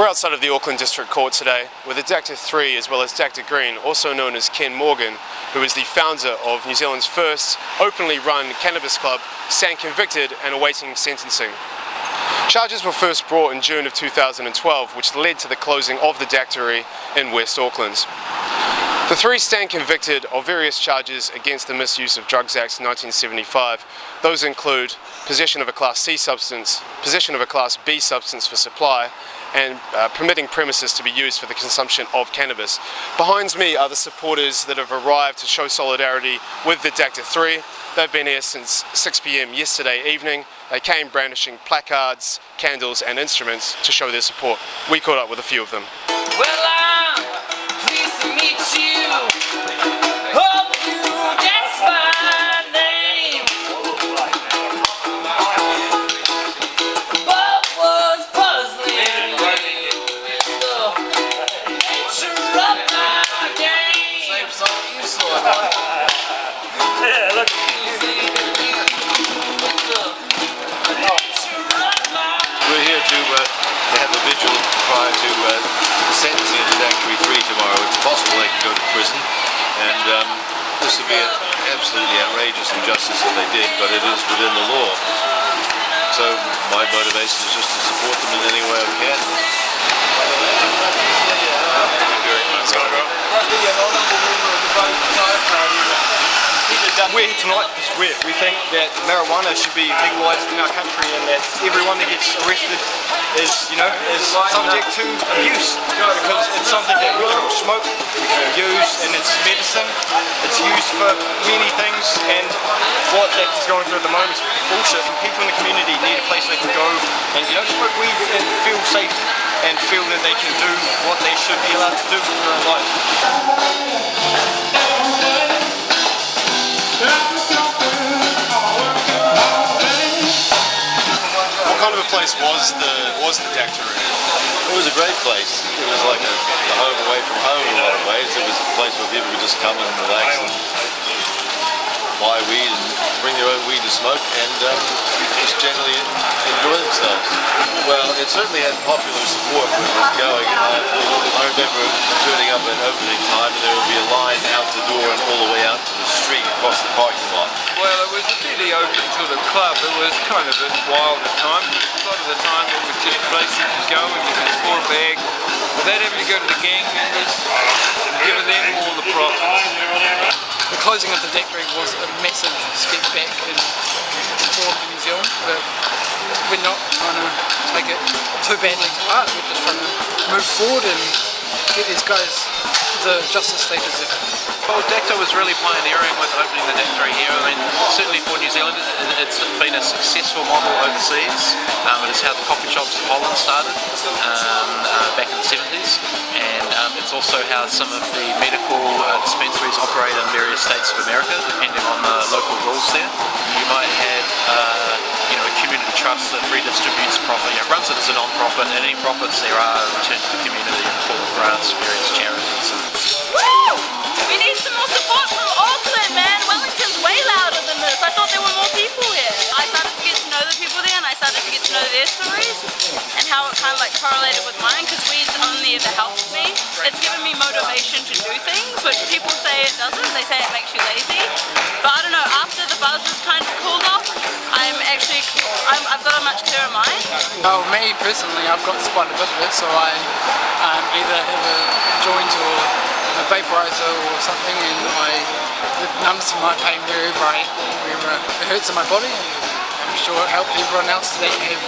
We're outside of the Auckland District Court today with the Dakta Three as well as Dr. Green, also known as Ken Morgan, who is the founder of New Zealand's first openly run cannabis club, stand convicted and awaiting sentencing. Charges were first brought in June of 2012, which led to the closing of the Dakta in West Auckland. The three stand convicted of various charges against the Misuse of Drugs Act 1975. Those include possession of a Class C substance, possession of a Class B substance for supply, and permitting premises to be used for the consumption of cannabis. Behind me are the supporters that have arrived to show solidarity with the Dakta Three. They've been here since 6 p.m. yesterday evening. They came brandishing placards, candles and instruments to show their support. We caught up with a few of them. Well, I'm pleased to meet you. Hope you guess my name. What was puzzling interrupt my game. Same song you saw. Yeah, look. We're here to have a vigil prior to sentencing of Dakta Three tomorrow. It's possible they can go to prison, and this would be an absolutely outrageous injustice if they did, but it is within the law. So my motivation is just to support them in any way I can. We're here tonight because we think that marijuana should be legalised in our country, and that everyone that gets arrested is subject to abuse, because it's something that we can all smoke, we can all use, and it's medicine. It's used for many things, and what that's going through at the moment is bullshit. People in the community need a place they can go and smoke weed and feel safe and feel that they can do what they should be allowed to do in their own life. What kind of a place was the Dakta? It was a great place. It was like a home away from home in a lot of ways. It was a place where people could just come and relax and buy weed and bring their own weed to smoke and just generally enjoy themselves. Well, it certainly had popular support when it was going. I remember turning up at opening time and there would be a line out the door and all the way out to the street across the parking lot. Well, it was really open to the club. It was kind of a wild at times. A lot of the time it was just places to go and you could score a bag without having to go to the gang members and give them all the profits. The closing of the Dakta was a massive step back in reform in New Zealand, but we're not trying to take it too badly to heart. We're just trying to move forward and get these guys the justice they deserve. Well, Dakta was really pioneering with opening the Dakta here. I mean, certainly for New Zealand, it's been a successful model overseas. It is how the coffee shops in Holland started back in the 70s, and it's also how some of the medical dispensaries operate in various states of America, depending on the local rules there. You might have a community trust that redistributes profit. It runs it as a non-profit, and any profits there are returned to the community in the form of grants, various charities. Woo! We need some more support from Auckland, man. Wellington's way louder than this. I thought there were more people here. I started to get to know the people there, and I started to get to know their stories and how it kind of like correlated with mine, because weed's only ever helped me. It's given me motivation to do things, but people say it doesn't. They say it makes you lazy. But I don't know, after the buzz has kind of cooled off, I've got a much clearer mind. Well, me personally, I've got quite a bit of it, so I either have a joint or a vaporizer or something, and it numbs my pain wherever it hurts in my body, and I'm sure it helps everyone else that have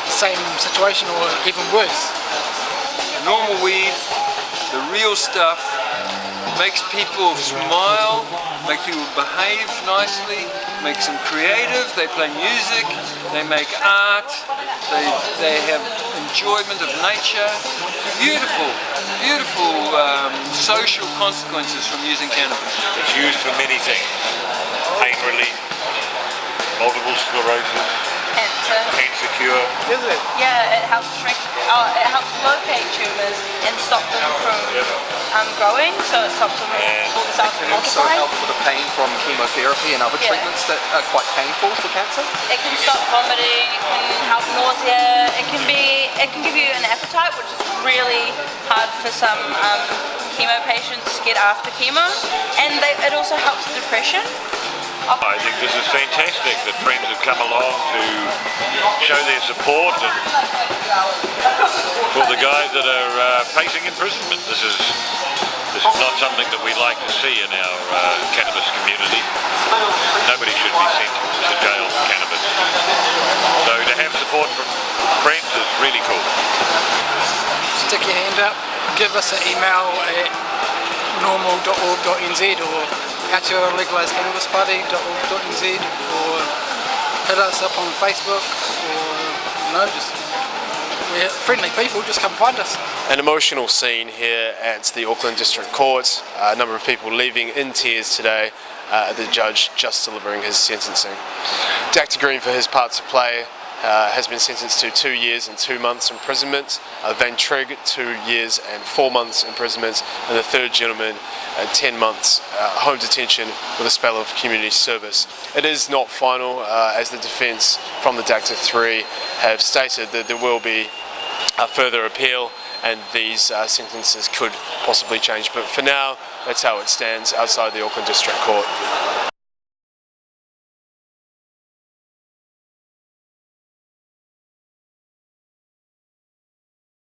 the same situation or even worse. Normal weed, the real stuff, makes people smile, makes people behave nicely, makes them creative, they play music, they make art, they have enjoyment of nature. Beautiful, beautiful social consequences from using cannabis. It's used for many things: pain relief, multiple sclerosis, cancer cure. Is it? Yeah, it helps shrink. It helps locate tumours and stop them from growing, so it stops them all the cells from Also multiplying. help for the pain from chemotherapy and other Yeah. treatments that are quite painful for cancer. It can stop vomiting, it can help nausea, it can give you an appetite, which is really hard for some chemo patients to get after chemo, and it also helps with depression. I think this is fantastic that friends have come along to show their support and for the guys that are facing imprisonment. This is not something that we like to see in our cannabis community. Nobody should be sent to jail for cannabis. So to have support from friends is really cool. Stick your hand up, give us an email at normal.org.nz or at your legalisedcannabisparty.org.nz or hit us up on Facebook or just we're friendly people, just come find us. An emotional scene here at the Auckland District Court. A number of people leaving in tears today. The judge just delivering his sentencing. Dakta Three, for his part to play, has been sentenced to 2 years and 2 months imprisonment. Van Trigg, 2 years and 4 months imprisonment, and the third gentleman, 10 months home detention with a spell of community service. It is not final, as the defence from the Dakta Three have stated that there will be a further appeal and these sentences could possibly change. But for now, that's how it stands outside the Auckland District Court.